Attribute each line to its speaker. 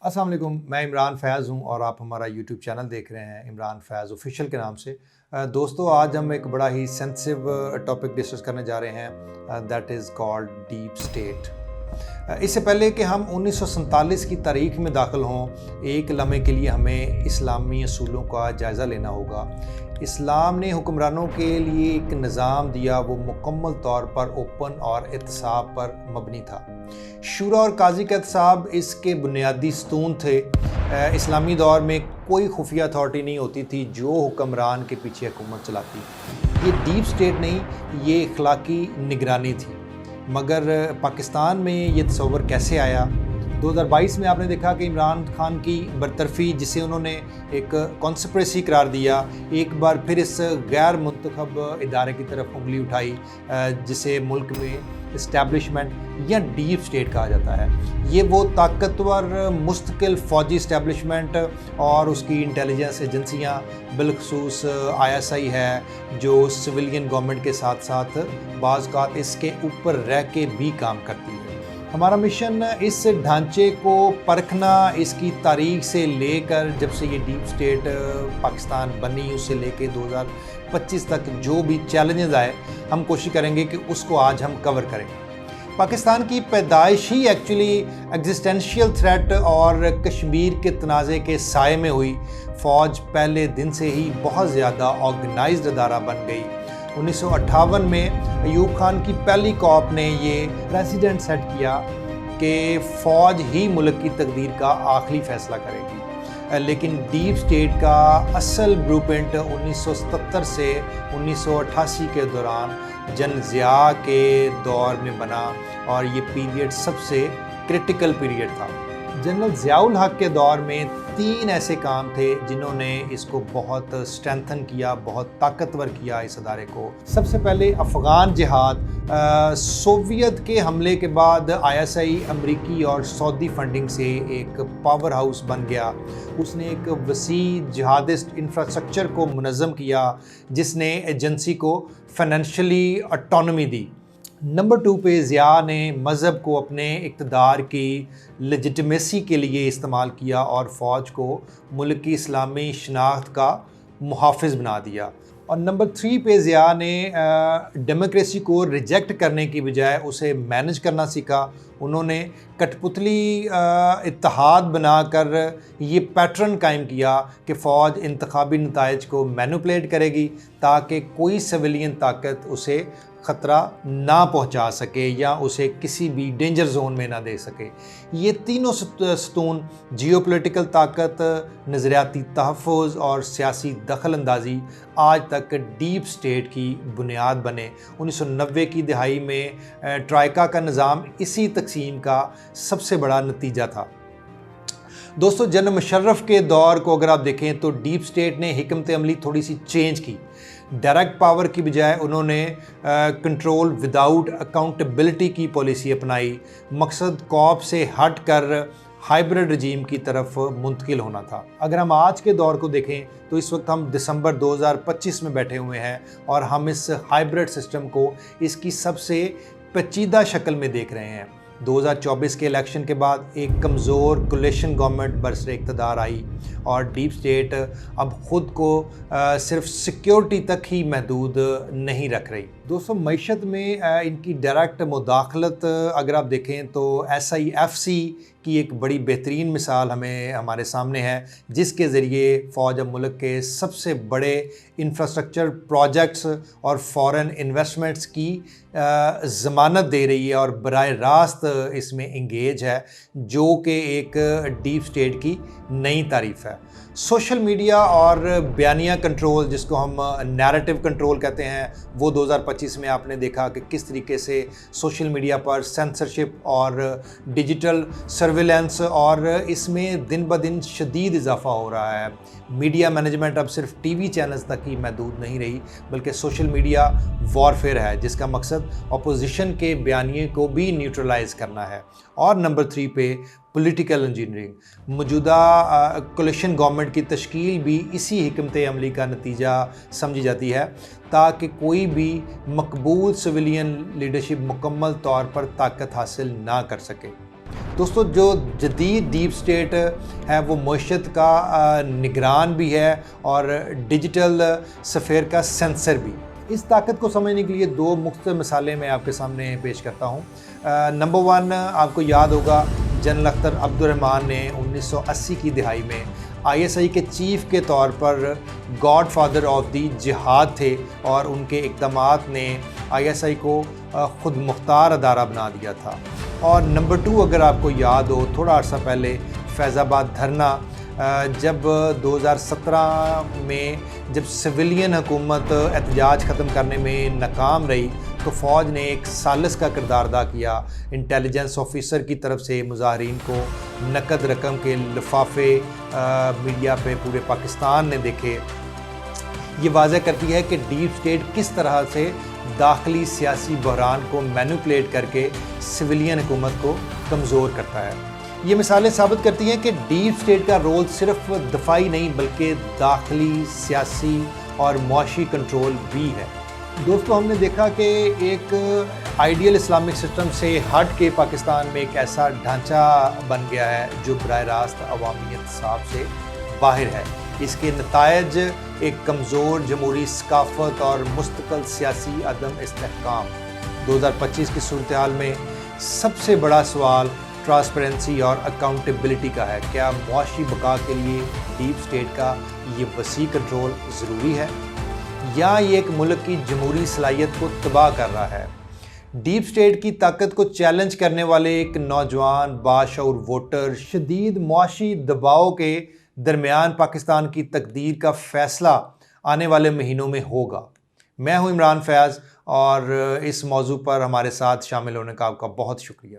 Speaker 1: अस्सलाम वालेकुम, मैं इमरान फैज़ हूँ और आप हमारा यूट्यूब चैनल देख रहे हैं इमरान फैज़ ऑफिशियल के नाम से। दोस्तों, आज हम एक बड़ा ही सेंसिटिव टॉपिक डिस्कस करने जा रहे हैं, that is called deep state. इससे पहले कि हम 1947 की तारीख में दाखिल हों, एक लम्हे के लिए हमें इस्लामी असूलों का जायज़ा लेना होगा। इस्लाम ने हुक्मरानों के लिए एक निज़ाम दिया, वो मुकम्मल तौर पर ओपन और एहतसाब पर मबनी था। शूरा और काजी का एहतसाब इसके बुनियादी स्तून थे। इस्लामी दौर में कोई खुफिया अथॉरिटी नहीं होती थी जो हुक्मरान के पीछे हुकूमत चलाती। ये डीप स्टेट नहीं, ये इखलाकी निगरानी थी। मगर पाकिस्तान में ये तस्वर कैसे आया? 2022 में आपने देखा कि इमरान खान की बरतरफी, जिसे उन्होंने एक कॉन्स्पिरेसी करार दिया, एक बार फिर इस गैर मुंतखब इदारे की तरफ उंगली उठाई, जिसे मुल्क में इस्टेब्लिशमेंट या डीप स्टेट कहा जाता है। ये वो ताकतवर मुस्तकिल फ़ौजी इस्टेब्लिशमेंट और उसकी इंटेलिजेंस एजेंसियाँ, बिलखसूस ISI है, जो सिविलियन गवर्नमेंट के साथ साथ बाज़ औक़ात इसके ऊपर रह के भी काम करती है। हमारा मिशन इस ढांचे को परखना, इसकी तारीख से लेकर जब से ये डीप स्टेट पाकिस्तान बनी उससे लेकर 2025 तक जो भी चैलेंजेस आए, हम कोशिश करेंगे कि उसको आज हम कवर करें। पाकिस्तान की पैदाइश ही एक्चुअली एग्जिस्टेंशियल थ्रेट और कश्मीर के तनाज़े के साए में हुई। फ़ौज पहले दिन से ही बहुत ज़्यादा ऑर्गेनाइज्ड अदारा बन गई। 1958 में अयूब खान की पहली कॉप ने ये प्रेसिडेंट सेट किया कि फ़ौज ही मुल्क की तकदीर का आखिरी फ़ैसला करेगी। लेकिन डीप स्टेट का असल ब्लूप्रिंट 1977 से 1988 के दौरान जनरल ज़िया के दौर में बना और ये पीरियड सबसे क्रिटिकल पीरियड था। जनरल ज़ियाउल हक के दौर में 3 ऐसे काम थे जिन्होंने इसको बहुत स्ट्रेंथन किया, बहुत ताकतवर किया इस अदारे को। सबसे पहले अफ़गान जिहाद। सोवियत के हमले के बाद ISI अमरीकी और सऊदी फंडिंग से एक पावर हाउस बन गया। उसने एक वसी जिहादिस्ट इंफ्रास्ट्रक्चर को मुनज़्ज़म किया, जिसने एजेंसी को फाइनेंशियली ऑटोनॉमी दी। नंबर 2 पे ज़िया ने मज़हब को अपने इक़्तिदार की लेजिटिमेसी के लिए इस्तेमाल किया और फ़ौज को मुल्क की इस्लामी शनाख्त का मुहाफ़िज़ बना दिया। और नंबर 3 पे ज़िया ने डेमोक्रेसी को रिजेक्ट करने की बजाय उसे मैनेज करना सीखा। उन्होंने कठपुतली इत्तेहाद बनाकर ये पैटर्न कायम किया कि फ़ौज इंतखाबी नताइज को मैनिपुलेट करेगी ताकि कोई सिविलियन ताकत उसे ख़तरा ना पहुंचा सके या उसे किसी भी डेंजर जोन में ना दे सके। ये तीनों सतून, जियोपॉलिटिकल ताकत, नज़रियाती तहफ़्फ़ुज़ और सियासी दखल अंदाज़ी, आज तक डीप स्टेट की बुनियाद बने। 1990 की दिहाई में ट्राइका का निज़ाम इसी तक़सीम का सबसे बड़ा नतीजा था। दोस्तों, जनरल मुशर्रफ के दौर को अगर आप देखें तो डीप स्टेट ने हिकमत अमली थोड़ी सी चेंज की। डायरेक्ट पावर की बजाय उन्होंने कंट्रोल विदाउट अकाउंटेबिलिटी की पॉलिसी अपनाई। मकसद कॉप से हट कर हाइब्रिड रजीम की तरफ मुंतकिल होना था। अगर हम आज के दौर को देखें तो इस वक्त हम दिसंबर 2025 में बैठे हुए हैं और हम इस हाइब्रिड सिस्टम को इसकी सबसे पेचीदा शक्ल में देख रहे हैं। 2024 के इलेक्शन के बाद एक कमज़ोर कोलिशन गवर्नमेंट बरसरे इक़्तिदार आई और डीप स्टेट अब ख़ुद को सिर्फ सिक्योरिटी तक ही महदूद नहीं रख रही। दोस्तों, मईशत में इनकी डायरेक्ट मुदाखलत अगर आप देखें तो SIFC की एक बड़ी बेहतरीन मिसाल हमारे सामने है, जिसके ज़रिए फ़ौज अब मुल्क के सबसे बड़े इंफ्रास्ट्रक्चर प्रोजेक्ट्स और फॉरेन इन्वेस्टमेंट्स की ज़मानत दे रही है और बराह रास्त इसमें इंगेज है, जो कि एक डीप स्टेट की नई तारीफ़ है। सोशल मीडिया और बयानिया कंट्रोल, जिसको हम नैरेटिव कंट्रोल कहते हैं, वो 2025 में आपने देखा कि किस तरीके से सोशल मीडिया पर सेंसरशिप और डिजिटल सर्विलेंस और इसमें दिन ब दिन शदीद इजाफा हो रहा है। मीडिया मैनेजमेंट अब सिर्फ TV चैनल्स तक ही महदूद नहीं रही, बल्कि सोशल मीडिया वॉरफेयर है, जिसका मकसद अपोजिशन के बयानिए को भी न्यूट्रलाइज करना है। और नंबर 3 पे पॉलिटिकल इंजीनियरिंग। मौजूदा कोलिशन गवर्नमेंट की तश्कील भी इसी हिकमत अमली का नतीजा समझी जाती है, ताकि कोई भी मकबूल सिविलियन लीडरशिप मुकम्मल तौर पर ताकत हासिल ना कर सके। دوستو جو جدید ڈیپ سٹیٹ ہے وہ معیشت کا نگران بھی ہے اور ڈیجیٹل سفیر کا سینسر بھی۔ اس طاقت کو سمجھنے کے لیے دو مختلف مثالیں میں آپ کے سامنے پیش کرتا ہوں۔ نمبر 1 آپ کو یاد ہوگا جنرل اختر عبد الرحمن نے 1980 کی دہائی میں ISI کے چیف کے طور پر گاڈ فادر آف دی جہاد تھے اور ان کے اقدامات نے ISI کو خود مختار ادارہ بنا دیا تھا۔ اور نمبر 2 اگر آپ کو یاد ہو تھوڑا عرصہ پہلے فیض آباد دھرنا، جب 2017 میں جب سویلین حکومت احتجاج ختم کرنے میں ناکام رہی تو فوج نے ایک ثالث کا کردار ادا کیا۔ انٹیلیجنس آفیسر کی طرف سے مظاہرین کو نقد رقم کے لفافے میڈیا پہ پورے پاکستان نے دیکھے۔ یہ واضح کرتی ہے کہ ڈیپ سٹیٹ کس طرح سے داخلی سیاسی بحران کو مینوپولیٹ کر کے سویلین حکومت کو کمزور کرتا ہے۔ یہ مثالیں ثابت کرتی ہیں کہ ڈیپ سٹیٹ کا رول صرف دفاعی نہیں بلکہ داخلی سیاسی اور معاشی کنٹرول بھی ہے۔ دوستو ہم نے دیکھا کہ ایک آئیڈیل اسلامک سسٹم سے ہٹ کے پاکستان میں ایک ایسا ڈھانچہ بن گیا ہے جو براہ راست عوامی احتساب سے باہر ہے۔ اس کے نتائج ایک کمزور جمہوری ثقافت اور مستقل سیاسی عدم استحکام۔ 2025 کی صورتحال میں سب سے بڑا سوال ٹرانسپیرنسی اور اکاؤنٹیبلٹی کا ہے۔ کیا معاشی بقا کے لیے ڈیپ سٹیٹ کا یہ وسیع کنٹرول ضروری ہے یا یہ ایک ملک کی جمہوری صلاحیت کو تباہ کر رہا ہے؟ ڈیپ سٹیٹ کی طاقت کو چیلنج کرنے والے ایک نوجوان باشعور ووٹر شدید معاشی دباؤ کے درمیان پاکستان کی تقدیر کا فیصلہ آنے والے مہینوں میں ہوگا۔ میں ہوں عمران فیاض اور اس موضوع پر ہمارے ساتھ شامل ہونے کا آپ کا بہت شکریہ۔